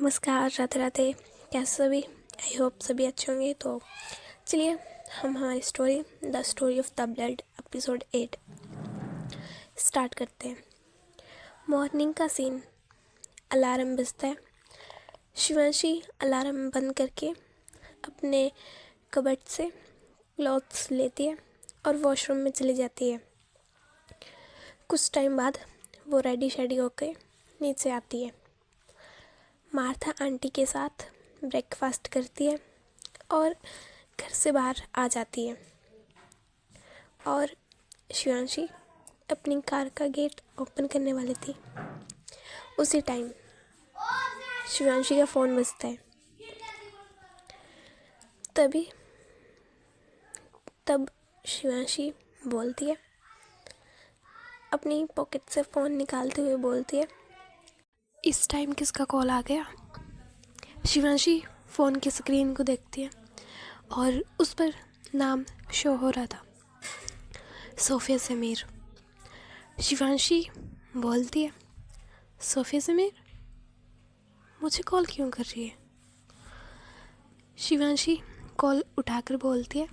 नमस्कार, राधे राधे। कैसे सभी? आई होप सभी अच्छे होंगे। तो चलिए हम हमारी story the story of the blood episode 8 start करते हैं। मॉर्निंग का सीन। अलार्म बजता है। शिवांशी अलार्म बंद करके अपने कबर्ड से क्लॉथ्स लेती है और वॉशरूम में चली जाती है। कुछ टाइम बाद वो रेडी शेडी होकर नीचे आती है। मार्था आंटी के साथ ब्रेकफास्ट करती है और घर से बाहर आ जाती है। और शिवांशी अपनी कार का गेट ओपन करने वाली थी। उसी टाइम शिवांशी का फ़ोन बजता है। तब शिवांशी बोलती है, अपनी पॉकेट से फ़ोन निकालते हुए बोलती है, इस टाइम किसका कॉल आ गया? शिवांशी फ़ोन की स्क्रीन को देखती है और उस पर नाम शो हो रहा था, सोफिया समीर। शिवांशी बोलती है, सोफिया समीर मुझे कॉल क्यों कर रही है? शिवांशी कॉल उठाकर बोलती है,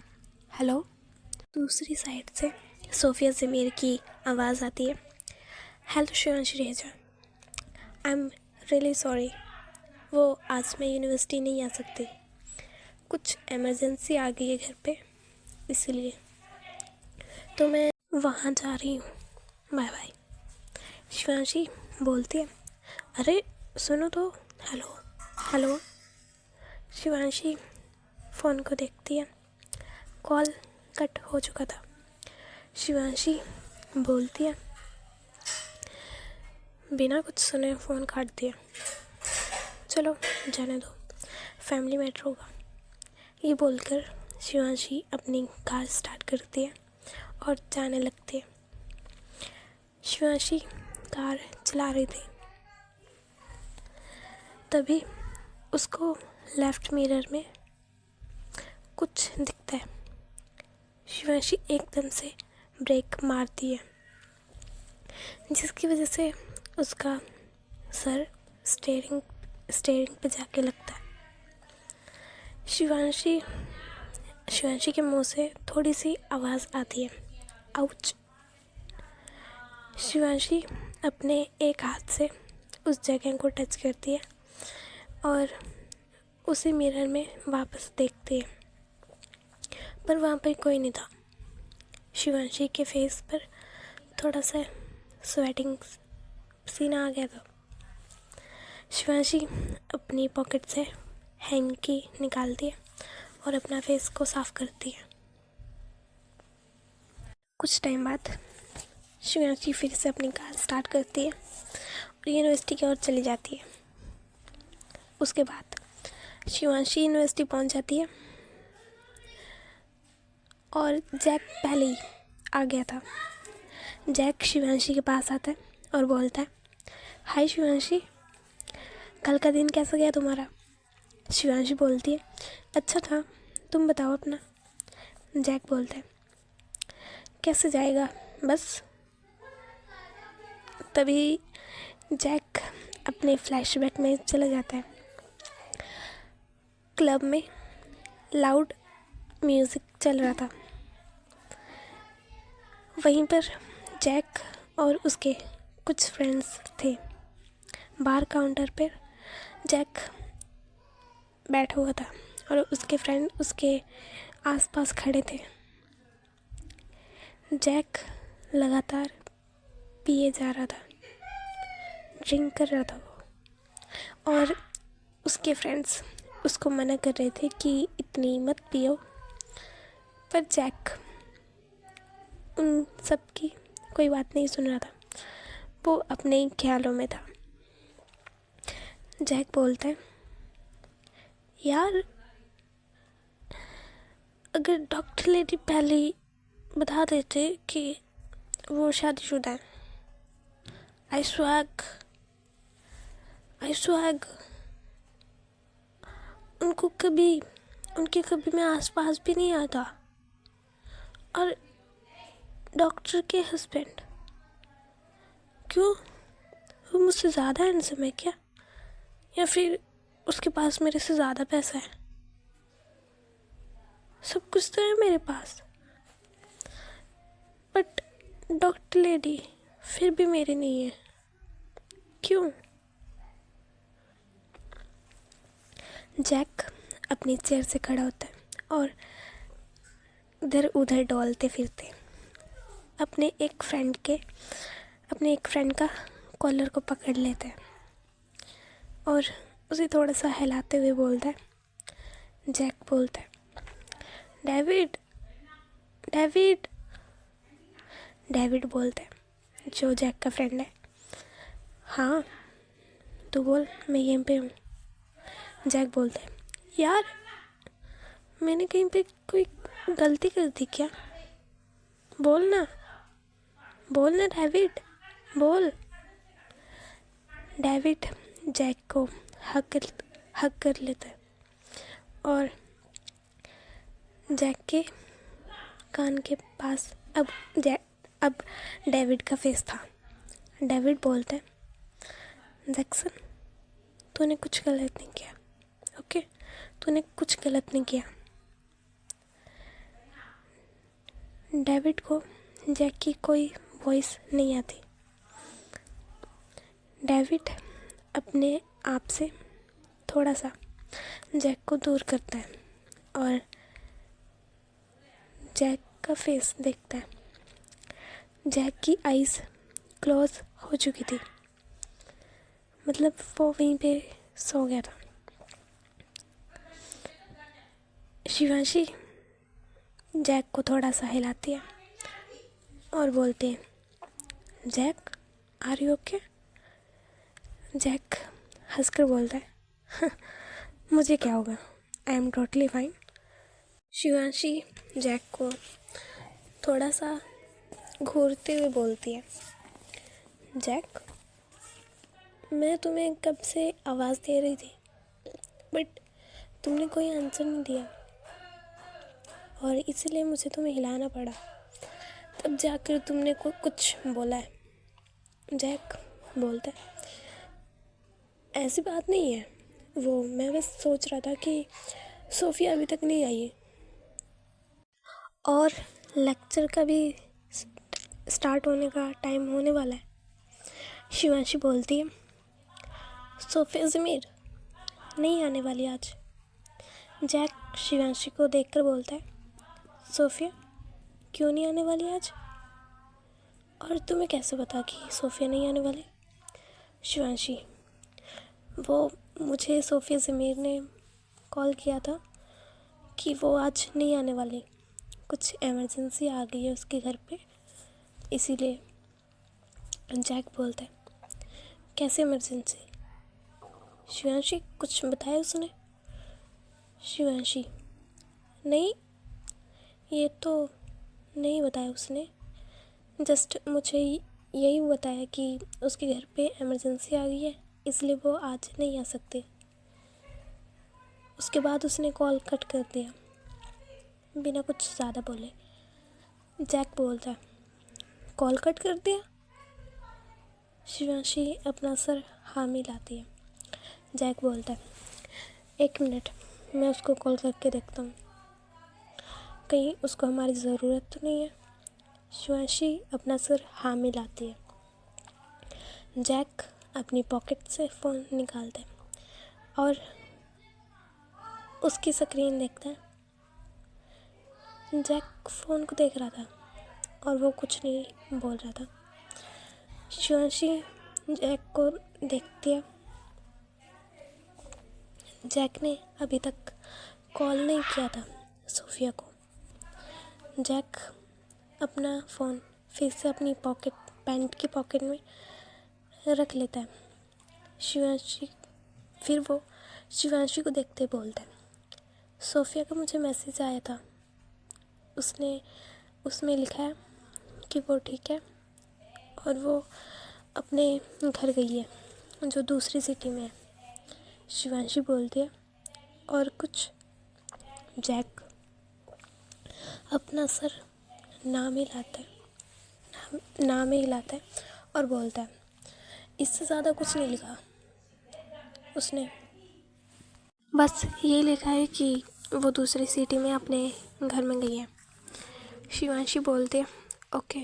हेलो। दूसरी साइड से सोफिया समीर की आवाज़ आती है, हेलो शिवांशी रेजा, आई एम रियली सॉरी, वो आज मैं यूनिवर्सिटी नहीं आ सकती, कुछ इमरजेंसी आ गई है घर पे, इसीलिए तो मैं वहाँ जा रही हूँ, बाय बाय। शिवांशी बोलती है, अरे सुनो तो, हेलो हेलो। शिवांशी फ़ोन को देखती है, कॉल कट हो चुका था। शिवांशी बोलती है, बिना कुछ सुने फ़ोन काट दिया, चलो जाने दो, फैमिली मैटर होगा। ये बोलकर शिवांशी अपनी कार स्टार्ट करती है और जाने लगती है। शिवांशी कार चला रही थी, तभी उसको लेफ़्ट मिरर में कुछ दिखता है। शिवांशी एकदम से ब्रेक मारती है, जिसकी वजह से उसका सर स्टीयरिंग पे जाके लगता है। शिवांशी के मुंह से थोड़ी सी आवाज़ आती है, आउच। शिवांशी अपने एक हाथ से उस जगह को टच करती है और उसी मिरर में वापस देखती है, पर वहाँ पर कोई नहीं था। शिवांशी के फेस पर थोड़ा सा स्वेटिंग पसीना आ गया था। शिवांशी अपनी पॉकेट से हैंकी निकालती है और अपना फेस को साफ करती है। कुछ टाइम बाद शिवांशी फिर से अपनी कार स्टार्ट करती है और यूनिवर्सिटी की ओर चली जाती है। उसके बाद शिवांशी यूनिवर्सिटी पहुंच जाती है और जैक पहले ही आ गया था। जैक शिवांशी के पास आता है और बोलता है, हाय शिवांशी, कल का दिन कैसा गया तुम्हारा? शिवांशी बोलती है, अच्छा था, तुम बताओ अपना। जैक बोलता है, कैसे जाएगा, बस। तभी जैक अपने फ्लैशबैक में चला जाता है। क्लब में लाउड म्यूज़िक चल रहा था। वहीं पर जैक और उसके कुछ फ्रेंड्स थे। बार काउंटर पर जैक बैठा हुआ था और उसके फ्रेंड उसके आसपास खड़े थे। जैक लगातार पिए जा रहा था, ड्रिंक कर रहा था वो, और उसके फ्रेंड्स उसको मना कर रहे थे कि इतनी मत पियो, पर जैक उन सब की कोई बात नहीं सुन रहा था, वो अपने ही ख्यालों में था। जैक बोलता है, यार अगर डॉक्टर लेडी पहले ही बता देते कि वो शादीशुदा है, आई स्वैग उनके कभी मैं आसपास भी नहीं आता। और डॉक्टर के हस्बैंड, क्यों, वो मुझसे ज़्यादा हैंडसम है क्या? या फिर उसके पास मेरे से ज़्यादा पैसा है, सब कुछ तो है मेरे पास, बट डॉक्टर लेडी फिर भी मेरी नहीं है, क्यों? जैक अपनी चेयर से खड़ा होता है और इधर उधर डोलते फिरते अपने एक फ्रेंड का कॉलर को पकड़ लेता है और उसे थोड़ा सा हिलाते हुए बोलता है। जैक बोलता है, डेविड डेविड डेविड बोलता है, जो जैक का फ्रेंड है। हाँ तू बोल, मैं यहीं पे हूँ। जैक बोलता है, यार मैंने कहीं पे कोई गलती कर दी क्या? बोल ना डेविड, बोल। डेविड जैक को हक कर लेता है और जैक के कान के पास अब डेविड का फेस था। डेविड बोलता है, जैक्सन तूने कुछ गलत नहीं किया, ओके? तूने कुछ गलत नहीं किया। डेविड को जैक की कोई वॉइस नहीं आती। डेविड अपने आप से थोड़ा सा जैक को दूर करता है और जैक का फेस देखता है। जैक की आइज़ क्लोज हो चुकी थी, मतलब वो वहीं पे सो गया था। शिवांशी जैक को थोड़ा सा हिलाती है और बोलती है, Jack are you okay? Jack हंसकर बोलता है, मुझे क्या होगा, I am totally fine. Shivanshi Jack को थोड़ा सा घूरते हुए बोलती है, जैक मैं तुम्हें कब से आवाज़ दे रही थी, बट तुमने कोई आंसर नहीं दिया और इसलिए मुझे तुम्हें हिलाना पड़ा, तब जाकर तुमने कुछ बोला है। जैक बोलता है, ऐसी बात नहीं है, वो मैं बस सोच रहा था कि सोफिया अभी तक नहीं आई है और लेक्चर का भी स्टार्ट होने का टाइम होने वाला है। शिवांशी बोलती है, सोफिया ज़मीर नहीं आने वाली आज। जैक शिवांशी को देखकर बोलता है, सोफिया क्यों नहीं आने वाली आज? और तुम्हें कैसे पता कि सोफिया नहीं आने वाली? शिवांशी, वो मुझे सोफिया ज़मीर ने कॉल किया था कि वो आज नहीं आने वाली, कुछ इमरजेंसी आ गई है उसके घर पे, इसीलिए। जैक बोलता है, कैसे इमरजेंसी? शिवांशी कुछ बताया उसने? शिवांशी, नहीं ये तो नहीं बताया उसने, जस्ट मुझे यही बताया कि उसके घर पे इमरजेंसी आ गई है, इसलिए वो आज नहीं आ सकते। उसके बाद उसने कॉल कट कर दिया बिना कुछ ज़्यादा बोले। जैक बोलता है, कॉल कट कर दिया? शिवांशी अपना सर हाँ मिलाती है। जैक बोलता है, एक मिनट मैं उसको कॉल करके देखता हूँ, कहीं उसको हमारी ज़रूरत तो नहीं है। शिवांशी अपना सर हाँ मिलाती है। जैक अपनी पॉकेट से फ़ोन निकालता है और उसकी स्क्रीन देखता है। जैक फ़ोन को देख रहा था और वो कुछ नहीं बोल रहा था। शिवांशी जैक को देखती है। जैक ने अभी तक कॉल नहीं किया था सोफिया को। जैक अपना फ़ोन फिर से अपनी पैंट की पॉकेट में रख लेता है। वो शिवांशी को देखते बोलता है, सोफिया का मुझे मैसेज आया था, उसमें लिखा है कि वो ठीक है और वो अपने घर गई है जो दूसरी सिटी में है। शिवांशी बोलती है, और कुछ? जैक अपना सर नाम ही हिलाता है और बोलता है, इससे ज़्यादा कुछ नहीं लिखा उसने। बस यही लिखा है कि वो दूसरी सिटी में अपने घर में गई है। शिवांशी बोलते ओके।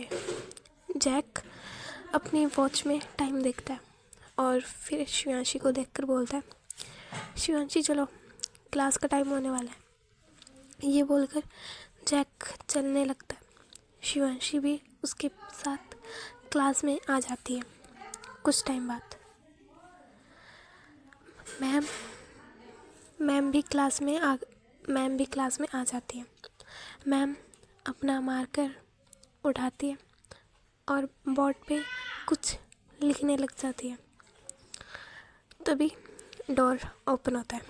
जैक अपनी वॉच में टाइम देखता है और फिर शिवांशी को देखकर बोलता है, शिवांशी चलो, क्लास का टाइम होने वाला है। ये बोलकर जैक चलने लगता है। शिवांशी भी उसके साथ क्लास में आ जाती है। कुछ टाइम बाद मैम भी क्लास में आ जाती है। मैम अपना मार्कर उठाती है और बोर्ड पे कुछ लिखने लग जाती है। तभी डोर ओपन होता है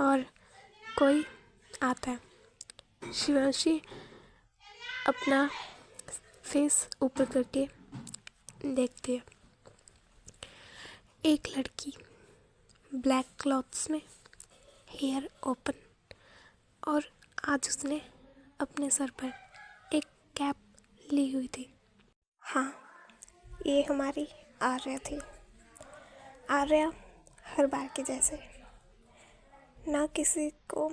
और कोई आता है। शिवांशी अपना फेस ऊपर करके देखती है। एक लड़की ब्लैक क्लॉथ्स में, हेयर ओपन, और आज उसने अपने सर पर एक कैप ली हुई थी। हाँ, ये हमारी आर्या थी। आर्या हर बार के जैसे, ना किसी को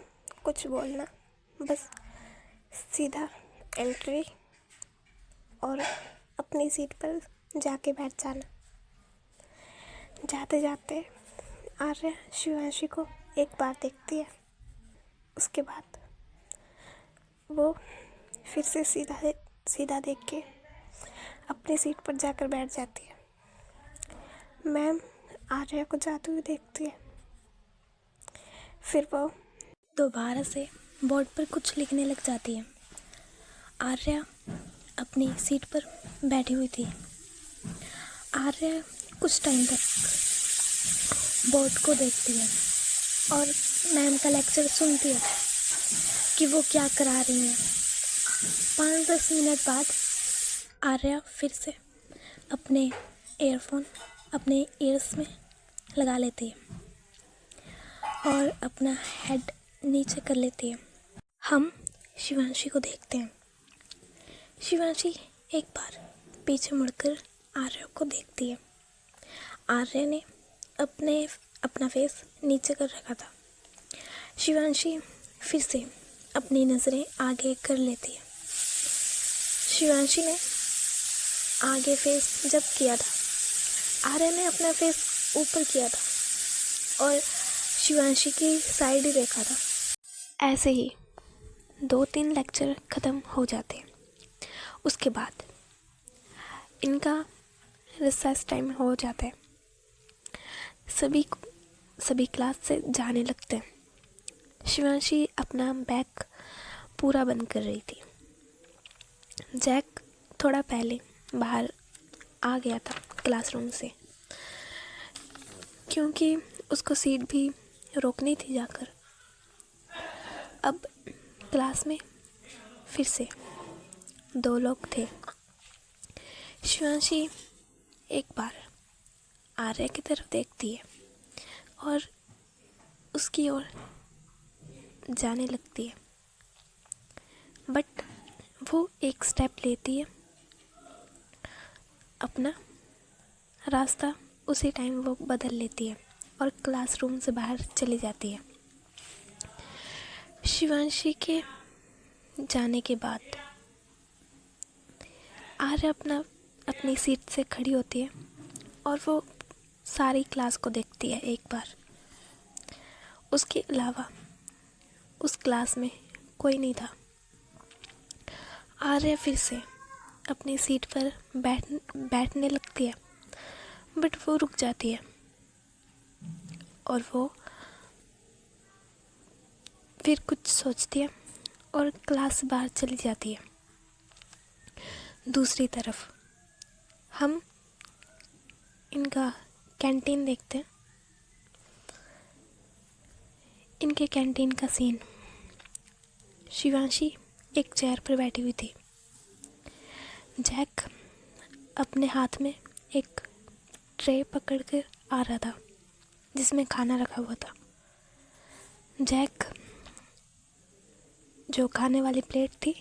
कुछ बोलना, बस सीधा एंट्री और अपनी सीट पर जाके बैठ जाना। जाते जाते आर्या शिवांशी को एक बार देखती है। उसके बाद वो फिर से सीधा देख के अपनी सीट पर जाकर बैठ जाती है। मैम आर्या को जाते हुए देखती है। फिर वो दोबारा से बोर्ड पर कुछ लिखने लग जाती है। आर्या अपनी सीट पर बैठी हुई थी। आर्या कुछ टाइम तक बोर्ड को देखती है और मैम का लेक्चर सुनती है कि वो क्या करा रही हैं। 5-10 मिनट बाद आर्या फिर से अपने ईयरफोन अपने ईयर्स में लगा लेती है और अपना हेड नीचे कर लेती है। हम शिवांशी को देखते हैं। शिवांशी एक बार पीछे मुड़कर आर्या को देखती है। आर्या ने अपना फेस नीचे कर रखा था। शिवांशी फिर से अपनी नज़रें आगे कर लेती है। शिवांशी ने आगे फेस जब किया था, आर्या ने अपना फेस ऊपर किया था और शिवांशी की साइड ही देखा था। ऐसे ही 2-3 लेक्चर ख़त्म हो जाते। उसके बाद इनका रिसेस टाइम हो जाता है। सभी क्लास से जाने लगते हैं। शिवांशी अपना बैग पूरा बंद कर रही थी। जैक थोड़ा पहले बाहर आ गया था क्लासरूम से, क्योंकि उसको सीट भी रोकनी थी जाकर। अब क्लास में फिर से 2 लोग थे। शिवांशी एक बार आर्या की तरफ देखती है और उसकी ओर जाने लगती है, बट वो एक स्टेप लेती है। अपना रास्ता उसी टाइम वो बदल लेती है और क्लासरूम से बाहर चली जाती है। शिवांशी के जाने के बाद आर्या अपनी सीट से खड़ी होती है और वो सारी क्लास को देखती है एक बार। उसके अलावा उस क्लास में कोई नहीं था। आर्या फिर से अपनी सीट पर बैठने लगती है, बट वो रुक जाती है और वो फिर कुछ सोचती है और क्लास से बाहर चली जाती है। दूसरी तरफ हम इनका कैंटीन देखते हैं। इनके कैंटीन का सीन। शिवांशी एक चेयर पर बैठी हुई थी। जैक अपने हाथ में एक ट्रे पकड़कर आ रहा था जिसमें खाना रखा हुआ था। जैक जो खाने वाली प्लेट थी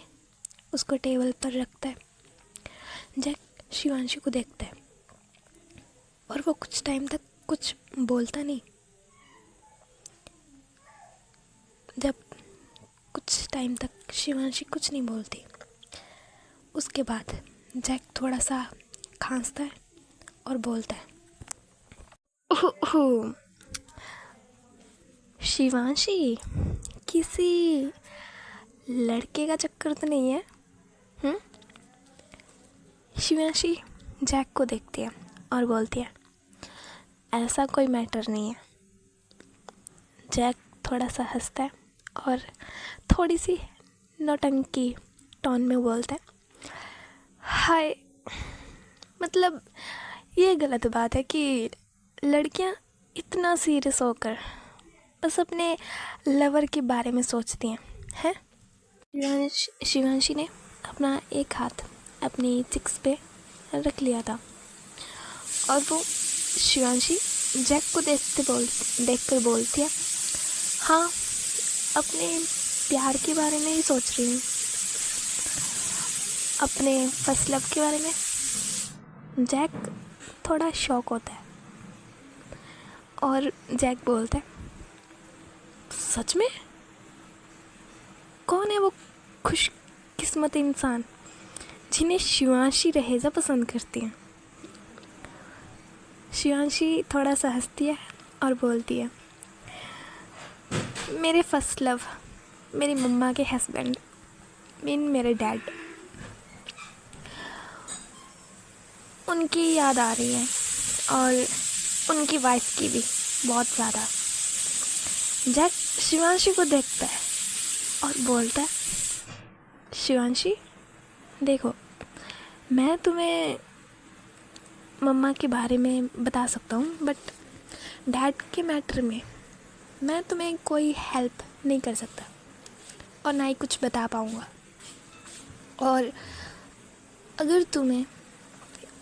उसको टेबल पर रखता है। जैक शिवांशी को देखता है और वो कुछ टाइम तक कुछ बोलता नहीं। जब कुछ टाइम तक शिवांशी कुछ नहीं बोलती, उसके बाद जैक थोड़ा सा खांसता है और बोलता है, "उह, शिवांशी, किसी लड़के का चक्कर तो नहीं है?" शिवांशी जैक को देखती है और बोलती है, "ऐसा कोई मैटर नहीं है।" जैक थोड़ा सा हंसता है और थोड़ी सी नौटंकी टोन में बोलता है, हाय, मतलब ये गलत बात है कि लड़कियां इतना सीरियस होकर बस अपने लवर के बारे में सोचती हैं। शिवांशी ने अपना एक हाथ अपनी चिक्स पे रख लिया था और वो शिवांशी जैक को देखकर बोलती है, हाँ, अपने प्यार के बारे में ही सोच रही हूँ, अपने फर्स्ट लव के बारे में। जैक थोड़ा शॉक होता है और जैक बोलता है, सच में? कौन है वो खुशकिस्मत इंसान जिन्हें शिवांशी रहेजा पसंद करती है? शिवांशी थोड़ा सा हंसती है और बोलती है, मेरे फर्स्ट लव, मेरी मम्मा के हस्बैंड, मेरे डैड, उनकी याद आ रही है और उनकी वाइफ की भी बहुत ज़्यादा। जैक शिवांशी को देखता है और बोलता है, शिवांशी, देखो, मैं तुम्हें मम्मा के बारे में बता सकता हूँ, बट डैड के मैटर में मैं तुम्हें कोई हेल्प नहीं कर सकता और ना ही कुछ बता पाऊँगा। और अगर तुम्हें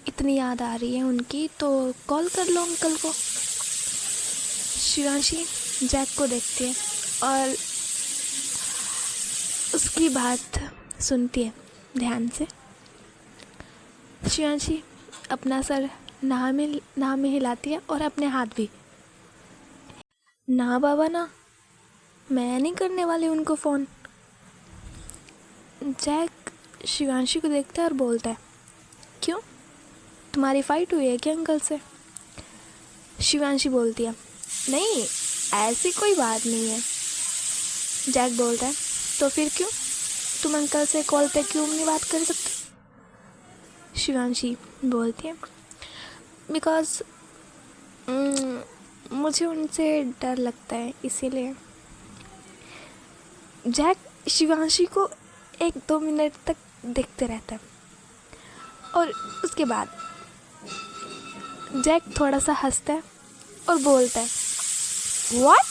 इतनी याद आ रही है उनकी तो कॉल कर लो अंकल को। शिवांशी जैक को देखती है और उसकी बात सुनती है ध्यान से। शिवांशी अपना सर ना में हिलाती है और अपने हाथ भी। ना बाबा ना, मैं नहीं करने वाली उनको फ़ोन। जैक शिवांशी को देखता है और बोलता है, क्यों, तुम्हारी फाइट हुई है क्या अंकल से? शिवांशी बोलती है, नहीं, ऐसी कोई बात नहीं है। जैक बोलता है, तो फिर क्यों, तुम अंकल से कॉल पे क्यों नहीं बात कर सकते? शिवांशी बोलती है, बिकॉज़ मुझे उनसे डर लगता है, इसीलिए। जैक शिवांशी को 1-2 मिनट तक देखते रहता है और उसके बाद जैक थोड़ा सा हंसता है और बोलता है, व्हाट?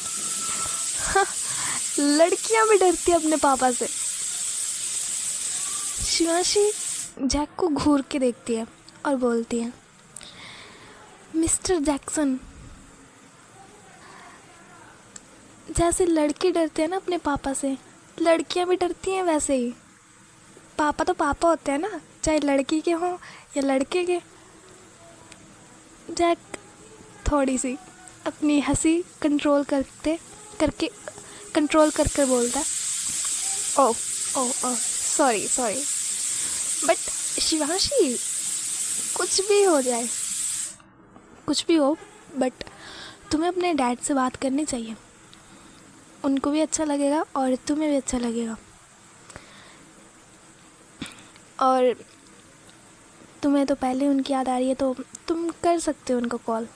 लड़कियां भी डरती है अपने पापा से। शिवांशी जैक को घूर के देखती है और बोलती है, मिस्टर जैक्सन, जैसे लड़के डरते हैं ना अपने पापा से, लड़कियां भी डरती हैं वैसे ही। पापा तो पापा होते हैं ना, चाहे लड़की के हों या लड़के के। जैक थोड़ी सी अपनी हंसी कंट्रोल करके बोलता है, ओह सॉरी, बट शिवांशी, कुछ भी हो जाए, कुछ भी हो, बट तुम्हें अपने डैड से बात करनी चाहिए। उनको भी अच्छा लगेगा और तुम्हें भी अच्छा लगेगा, और तुम्हें तो पहले उनकी याद आ रही है तो तुम कर सकते हो उनको कॉल।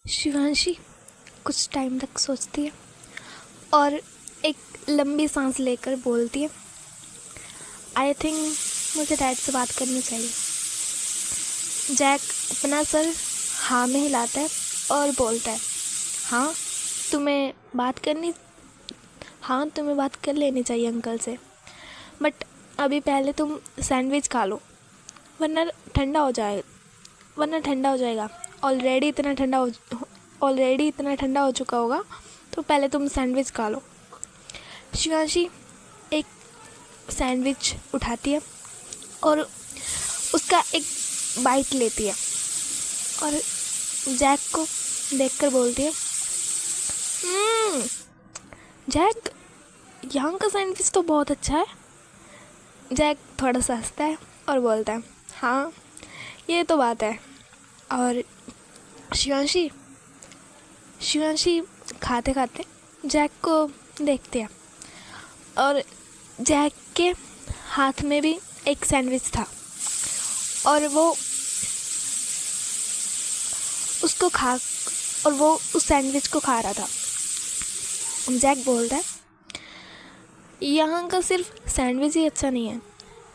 शिवांशी कुछ टाइम तक सोचती है और एक लंबी सांस लेकर बोलती है, आई थिंक मुझे डैड से बात करनी चाहिए। जैक अपना सर हाँ में हिलाता है और बोलता है, हाँ, तुम्हें बात कर लेनी चाहिए अंकल से, बट अभी पहले तुम सैंडविच खा लो, वरना ठंडा हो जाएगा। ऑलरेडी इतना ठंडा हो चुका होगा, तो पहले तुम सैंडविच खा लो। शिवांशी एक सैंडविच उठाती है और उसका एक बाइट लेती है और जैक को देखकर बोलती है, जैक, यहाँ का सैंडविच तो बहुत अच्छा है। जैक थोड़ा सा हंसता है और बोलता है, हाँ ये तो बात है। और शिवांशी शिवांशी खाते खाते जैक को देखते हैं और जैक के हाथ में भी एक सैंडविच था और वो उस सैंडविच को खा रहा था। जैक बोलता है, यहाँ का सिर्फ सैंडविच ही अच्छा नहीं है,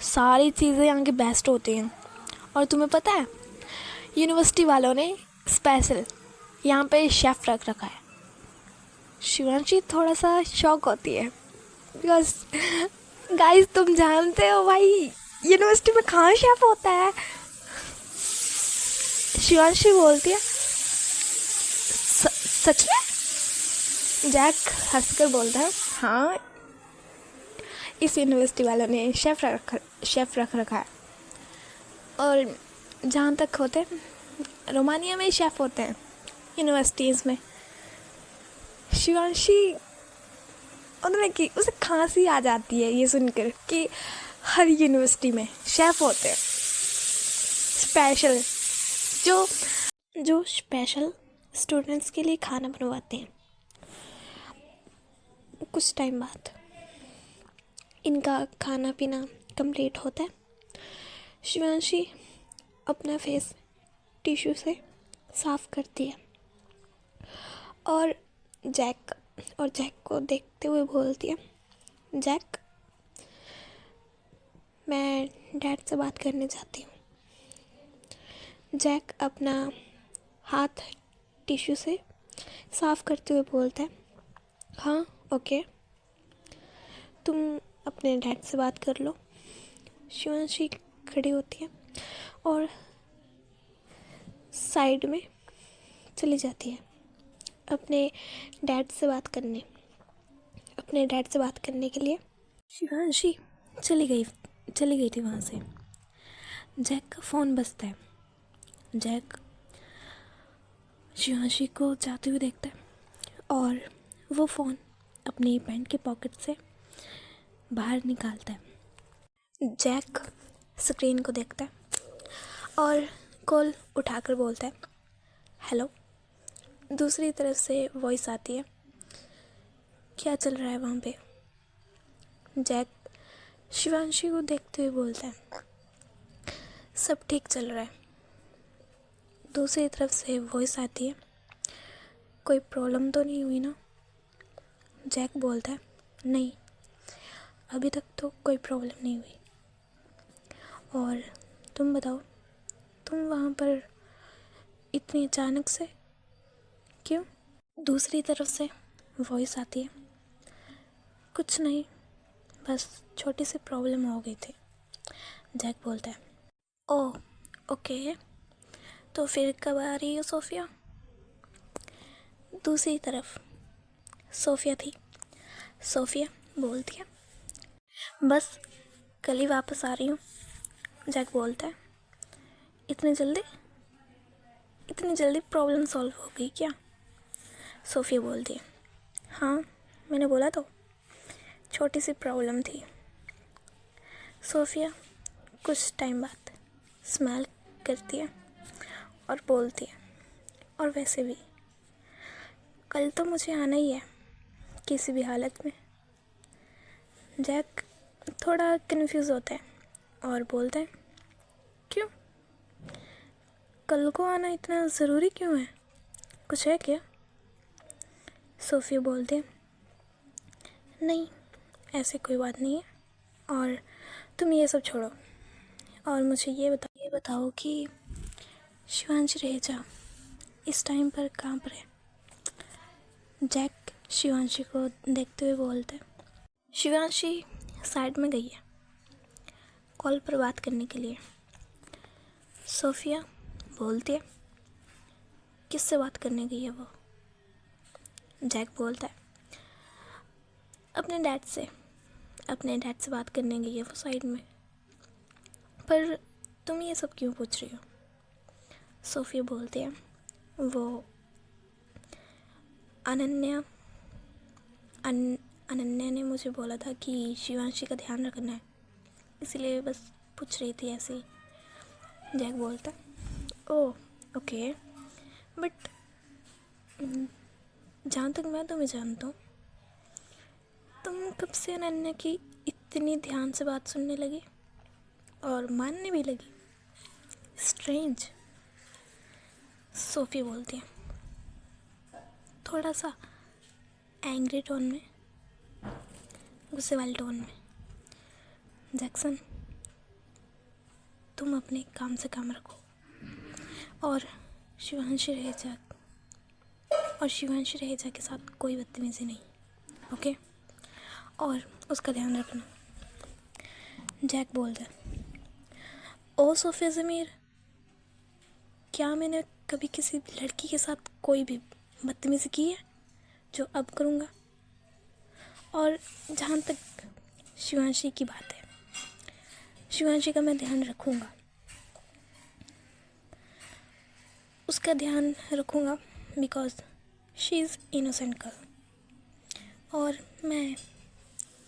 सारी चीज़ें यहाँ की बेस्ट होती हैं। और तुम्हें पता है, यूनिवर्सिटी वालों ने स्पेशल यहाँ पे शेफ़ रख रखा है। शिवांशी थोड़ा सा शॉक होती है, बिकॉज गाइस तुम जानते हो भाई, यूनिवर्सिटी में कहाँ शेफ़ होता है। शिवांशी बोलती है, सच में? जैक हंसकर बोलता है, हाँ इस यूनिवर्सिटी वालों ने शेफ़ रख रखा है। और जहाँ तक होते हैं, रोमानिया में ही शेफ़ होते हैं यूनिवर्सिटीज़ में। शिवांशी उन्होंने की उसे खांसी आ जाती है ये सुनकर कि हर यूनिवर्सिटी में शेफ़ होते हैं स्पेशल, जो स्पेशल स्टूडेंट्स के लिए खाना बनवाते हैं। कुछ टाइम बाद इनका खाना पीना कंप्लीट होता है। शिवांशी अपना फेस टिश्यू से साफ़ करती है और जैक को देखते हुए बोलती है, जैक मैं डैड से बात करने जाती हूँ। जैक अपना हाथ टिश्यू से साफ़ करते हुए बोलता है, हाँ ओके, तुम अपने डैड से बात कर लो। शिवांशी खड़ी होती है और साइड में चली जाती है अपने डैड से बात करने के लिए। शिवांशी चली गई थी वहाँ से। जैक का फ़ोन बजता है। जैक शिवांशी को जाते हुए देखता है और वो फ़ोन अपनी पैंट के पॉकेट से बाहर निकालता है। जैक स्क्रीन को देखता है और कॉल उठाकर बोलता है, हेलो। दूसरी तरफ से वॉइस आती है, क्या चल रहा है वहाँ पे? जैक शिवांशी को देखते हुए बोलता है, सब ठीक चल रहा है। दूसरी तरफ से वॉइस आती है, कोई प्रॉब्लम तो नहीं हुई ना? जैक बोलता है, नहीं अभी तक तो कोई प्रॉब्लम नहीं हुई। और तुम बताओ, तुम वहाँ पर इतनी अचानक से क्यों? दूसरी तरफ से वॉइस आती है, कुछ नहीं, बस छोटी सी प्रॉब्लम हो गई थी। जैक बोलता है, ओह ओके, तो फिर कब आ रही हो सोफिया? दूसरी तरफ सोफिया थी। सोफिया बोलती है, बस कल ही वापस आ रही हूँ। जैक बोलता है, इतनी जल्दी प्रॉब्लम सॉल्व हो गई क्या? सोफिया बोलती है, हाँ मैंने बोला तो, छोटी सी प्रॉब्लम थी। सोफिया कुछ टाइम बाद स्माइल करती है और बोलती है, और वैसे भी कल तो मुझे आना ही है किसी भी हालत में। जैक थोड़ा कंफ्यूज होता है और बोलता है, क्यों? कल को आना इतना ज़रूरी क्यों है? कुछ है क्या? सोफिया बोलती है, नहीं ऐसे कोई बात नहीं है, और तुम ये सब छोड़ो और मुझे ये बताओ कि शिवांशी रहेजा इस टाइम पर कहाँ पर है? जैक शिवांशी को देखते हुए बोलते हैं, शिवांशी साइड में गई है कॉल पर बात करने के लिए। सोफिया बोलती है, किससे बात करने गई है वो? जैक बोलता है, अपने डैड से बात करने गई है वो साइड में। पर तुम ये सब क्यों पूछ रही हो? सोफिया बोलती है, वो अनन्या ने मुझे बोला था कि शिवांशी का ध्यान रखना है, इसलिए बस पूछ रही थी ऐसे ही। जैक बोलता, ओह ओके, बट जहाँ तक मैं तुम्हें जानता हूँ, तुम कब से अनन्या की इतनी ध्यान से बात सुनने लगी और मानने भी लगी? स्ट्रेंज, सोफी बोलती है, थोड़ा सा एंग्री टोन में, गुस्से वाले टोन में। जैक्सन, तुम अपने काम से काम रखो और शिवांशी रहेजा के साथ कोई बदतमीजी नहीं, ओके? और उसका ध्यान रखना। जैक बोलता है, ओ सोफिया ज़मीर, क्या मैंने कभी किसी लड़की के साथ कोई भी बदतमीजी की है जो अब करूँगा? और जहाँ तक शिवांशी की बात है, शिवांशी का मैं ध्यान रखूँगा, उसका ध्यान रखूँगा because she is innocent girl. और मैं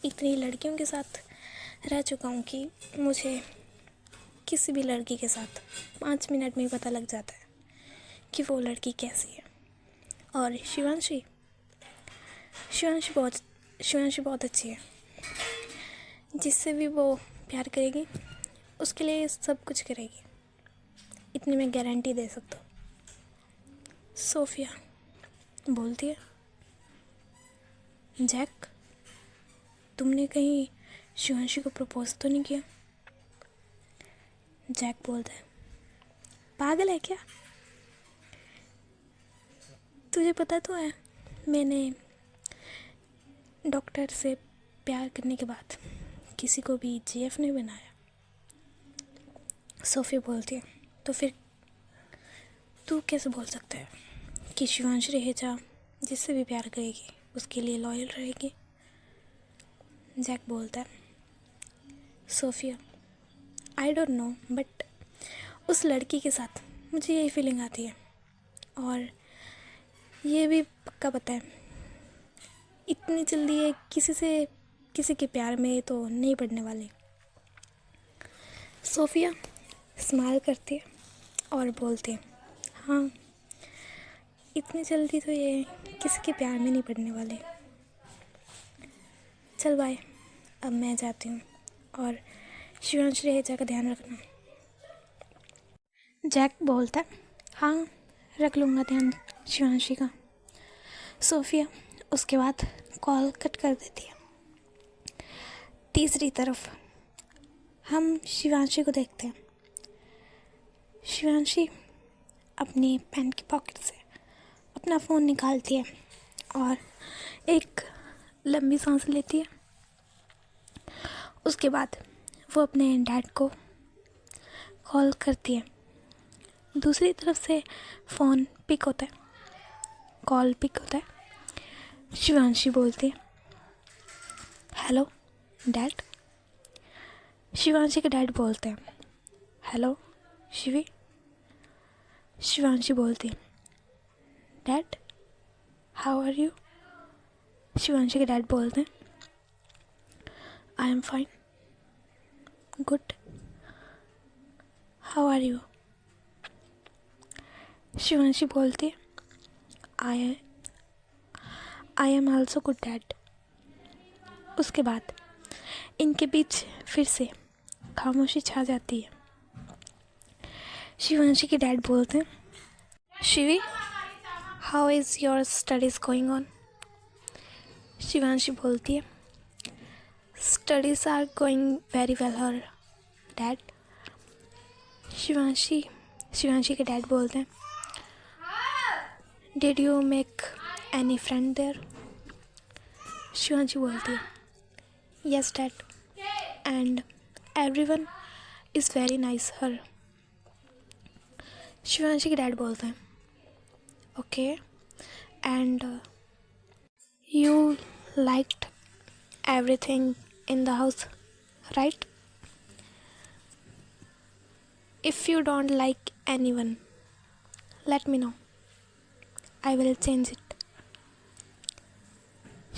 इतनी लड़कियों के साथ रह चुका हूँ कि मुझे किसी भी लड़की के साथ 5 मिनट में ही पता लग जाता है कि वो लड़की कैसी है। और शिवांशी बहुत अच्छी है। जिससे भी वो प्यार करेगी उसके लिए सब कुछ करेगी, इतनी मैं गारंटी दे सकता हूँ। सोफिया बोलती है, जैक, तुमने कहीं शिवांशी को प्रपोज तो नहीं किया? जैक बोलता है, पागल है क्या? तुझे पता तो है मैंने डॉक्टर से प्यार करने के बाद किसी को भी जीएफ नहीं बनाया। सोफी बोलती है, तो फिर तू कैसे बोल सकता है कि शिवांशी रहेजा जिससे भी प्यार करेगी उसके लिए लॉयल रहेगी? जैक बोलता है, Sophia, I don't know, but उस लड़की के साथ मुझे यही फीलिंग आती है। और ये भी पक्का पता है, इतनी जल्दी ये किसी के प्यार में तो नहीं पड़ने वाली। सोफिया स्माइल करती है और बोलती है, हाँ, इतनी जल्दी तो ये किसी के प्यार में नहीं पड़ने वाले। चल बाय, अब मैं जाती हूँ और शिवांशी रहेजा का ध्यान रखना। जैक बोलता है, हाँ, रख लूँगा ध्यान शिवांशी का। सोफिया उसके बाद कॉल कट कर देती है। तीसरी तरफ हम शिवांशी को देखते हैं। शिवांशी अपनी पैंट की पॉकेट से अपना फ़ोन निकालती है और एक लंबी सांस लेती है। उसके बाद वो अपने डैड को कॉल करती है। दूसरी तरफ से फ़ोन पिक होता है, कॉल पिक होता है। शिवांशी बोलती है, हेलो डैड। शिवांशी के डैड बोलते हैं, हेलो शिवी। शिवांशी बोलती है, dad how are you? Shivanshi के डैड बोलते हैं, I am fine, good, how are you? Shivanshi बोलती है, I am also good dad. उसके बाद इनके बीच फिर से खामोशी छा जाती है। शिवांशी के डैड बोलते हैं, Shivi, how is your studies going on? Shivanshi बोलती है, studies are going very well her dad. Shivanshi के डैड बोलते हैं, did you make any friend there? Shivanshi बोलती है, yes dad, and everyone is very nice her. Shivanshi के डैड बोलते हैं, okay, and you liked everything in the house, right? If you don't like anyone, let me know, I will change it.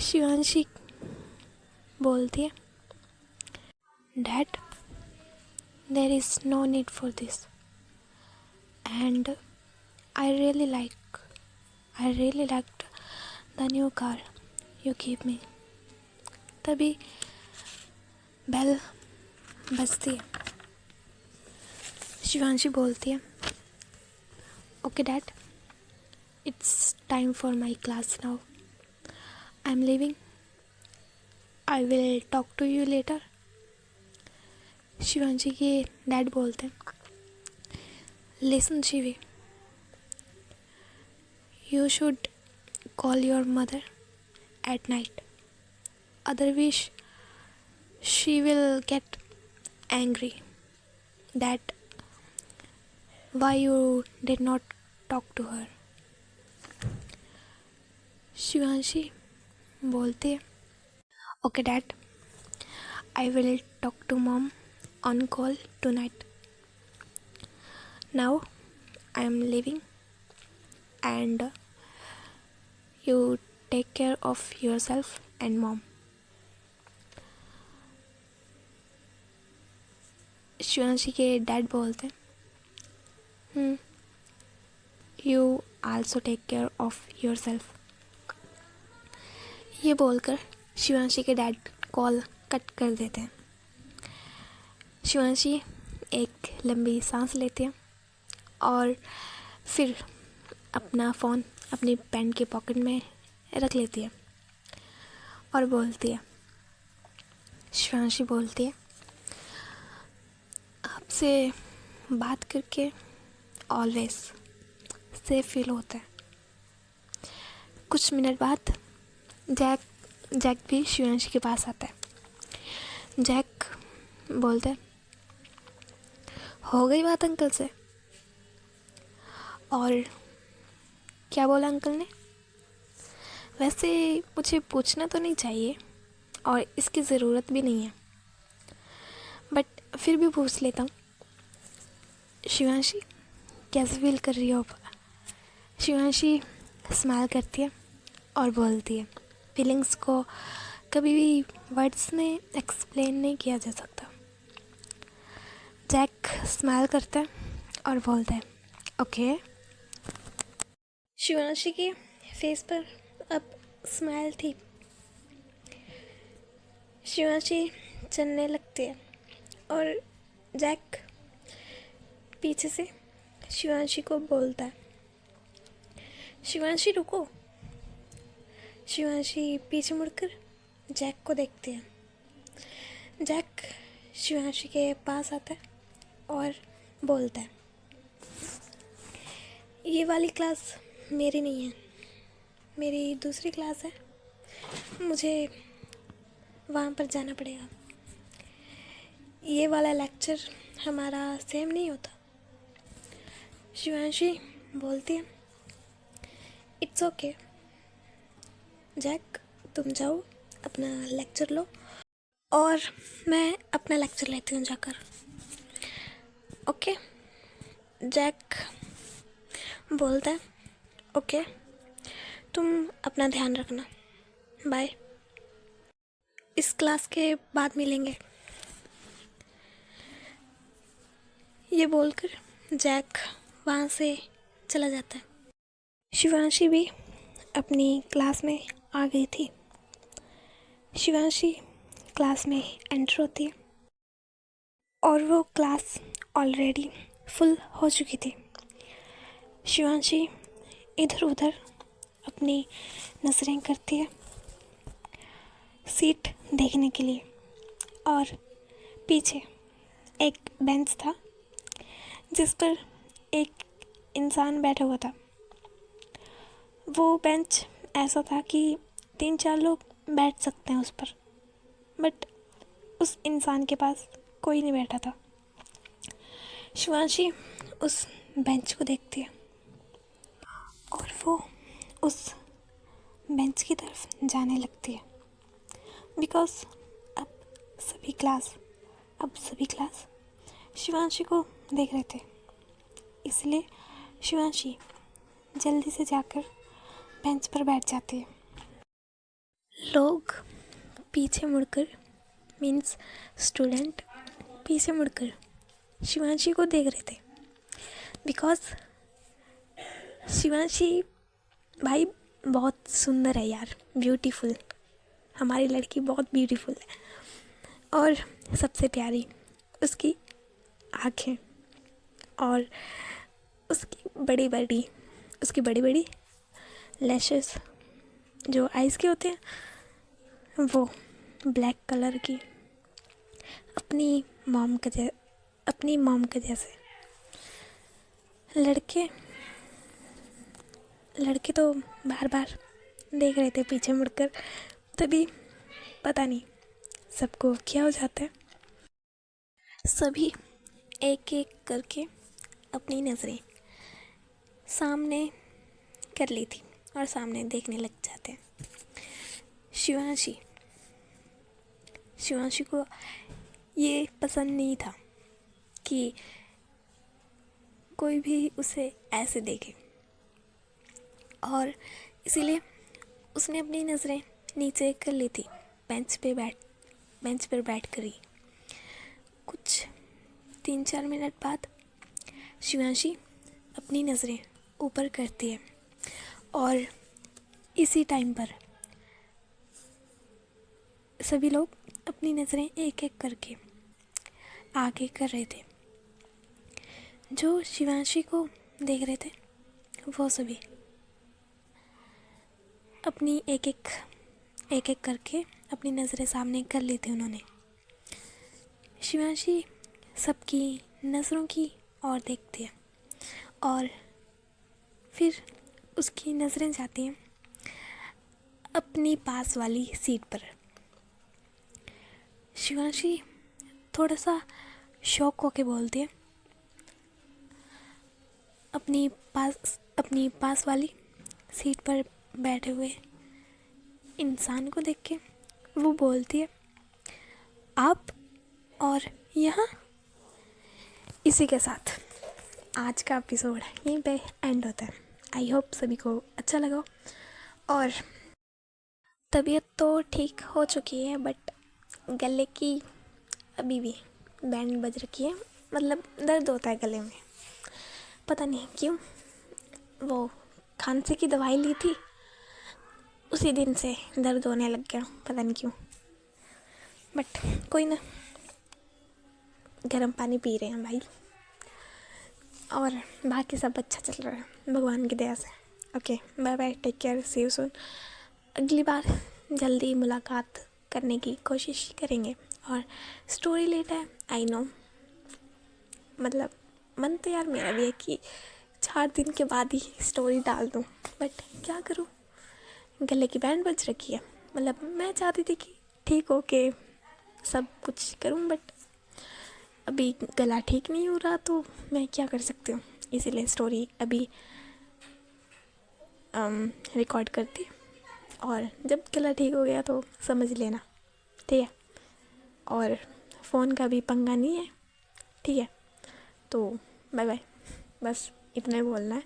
Shivanshi बोलती है, dad, there is no need for this and I really liked the new car you give me. तभी bell बजती है। शिवांशी बोलती है, okay dad, it's time for my class now, I am leaving, I will talk to you later. Shivanshi के dad बोलते हैं, listen Shivi, you should call your mother at night, otherwise she will get angry that why you did not talk to her। Shivanshi बोलती है, okay dad, I will talk to mom on call tonight, now I am living and you take care of your self and mom. Shivanshi के dad बोलते हैं, you also take care of your self. ये बोलकर शिवांशी के dad call cut कर देते हैं। शिवांशी एक लंबी सांस लेती है और फिर अपना फ़ोन अपनी पैंट के पॉकेट में रख लेती है और बोलती है, शिवांशी बोलती है, आपसे बात करके ऑलवेज सेफ फील होता है। कुछ मिनट बाद जैक भी शिवांशी के पास आता है। जैक बोलता है, हो गई बात अंकल से? और क्या बोला अंकल ने? वैसे मुझे पूछना तो नहीं चाहिए और इसकी ज़रूरत भी नहीं है, बट फिर भी पूछ लेता हूँ, शिवांशी कैसे फील कर रही हो? शिवांशी स्माइल करती है और बोलती है, फीलिंग्स को कभी भी वर्ड्स में एक्सप्लेन नहीं किया जा सकता। जैक स्माइल करता है और बोलता है, ओके। शिवांशी के फेस पर अब स्माइल थी। शिवांशी चलने लगती है और जैक पीछे से शिवांशी को बोलता है, शिवांशी रुको। शिवांशी पीछे मुड़कर जैक को देखती है। जैक शिवांशी के पास आता है और बोलता है, ये वाली क्लास मेरी नहीं है, मेरी दूसरी क्लास है, मुझे वहाँ पर जाना पड़ेगा। ये वाला लेक्चर हमारा सेम नहीं होता। शिवांशी बोलती है, इट्स ओके जैक, तुम जाओ अपना लेक्चर लो और मैं अपना लेक्चर लेती हूँ जाकर। ओके। जैक बोलता है, ओके, तुम अपना ध्यान रखना, बाय, इस क्लास के बाद मिलेंगे। ये बोलकर जैक वहाँ से चला जाता है। शिवांशी भी अपनी क्लास में आ गई थी। शिवांशी क्लास में एंटर होती है और वो क्लास ऑलरेडी फुल हो चुकी थी। शिवांशी इधर उधर अपनी नज़रें करती है सीट देखने के लिए और पीछे एक बेंच था जिस पर एक इंसान बैठा हुआ था। वो बेंच ऐसा था कि 3-4 लोग बैठ सकते हैं उस पर, बट उस इंसान के पास कोई नहीं बैठा था। शिवांशी उस बेंच को देखती है और वो उस बेंच की तरफ जाने लगती है बिकॉज़ अब सभी क्लास शिवांशी को देख रहे थे। इसलिए शिवांशी जल्दी से जाकर बेंच पर बैठ जाती है। लोग पीछे मुड़कर मीन्स स्टूडेंट पीछे मुड़कर शिवांशी को देख रहे थे, बिकॉज शिवांशी भाई बहुत सुंदर है यार, ब्यूटीफुल, हमारी लड़की बहुत ब्यूटीफुल है। और सबसे प्यारी उसकी आँखें और उसकी बड़ी बड़ी लैशेस जो आइज़ के होते हैं वो ब्लैक कलर की, अपनी मॉम के जैसे। लड़के तो बार बार देख रहे थे पीछे मुड़कर, तभी पता नहीं सबको क्या हो जाता है, सभी एक एक करके अपनी नज़रें सामने कर ली थी और सामने देखने लग जाते हैं। शिवांशी को ये पसंद नहीं था कि कोई भी उसे ऐसे देखे, और इसीलिए उसने अपनी नज़रें नीचे कर ली थी, बेंच पर बैठ कर ही। कुछ 3-4 मिनट बाद शिवांशी अपनी नज़रें ऊपर करती है और इसी टाइम पर सभी लोग अपनी नज़रें एक एक करके आगे कर रहे थे। जो शिवांशी को देख रहे थे वो सभी अपनी एक एक करके अपनी नज़रें सामने कर ली थी उन्होंने। शिवांशी सबकी नज़रों की ओर देखती है और फिर उसकी नज़रें जाती हैं अपनी पास वाली सीट पर। शिवांशी थोड़ा सा शॉक होके बोलती है अपनी पास वाली सीट पर बैठे हुए इंसान को देख के। वो बोलती है, आप और यहाँ। इसी के साथ आज का एपिसोड यहीं पे एंड होता है। आई होप सभी को अच्छा लगा। और तबीयत तो ठीक हो चुकी है, बट गले की अभी भी बैंड बज रखी है, मतलब दर्द होता है गले में, पता नहीं क्यों। वो खांसी की दवाई ली थी, उसी दिन से दर्द होने लग गया, पता नहीं क्यों। बट कोई ना, गर्म पानी पी रहे हैं भाई, और बाकी सब अच्छा चल रहा है भगवान की दया से। Okay, bye bye, take care, see you soon. अगली बार जल्दी मुलाकात करने की कोशिश करेंगे। और स्टोरी लेट है, आई नो, मतलब मन तो यार मेरा भी है कि 4 दिन के बाद ही स्टोरी डाल दूँ, बट क्या करूँ, गले की बैंड बज रखी है। मतलब मैं चाहती थी कि ठीक हो के सब कुछ करूँ, बट अभी गला ठीक नहीं हो रहा, तो मैं क्या कर सकती हूँ। इसीलिए स्टोरी अभी रिकॉर्ड करती, और जब गला ठीक हो गया तो समझ लेना, ठीक है। और फ़ोन का भी पंगा नहीं है, ठीक है। तो बाय बाय, बस इतना ही बोलना है।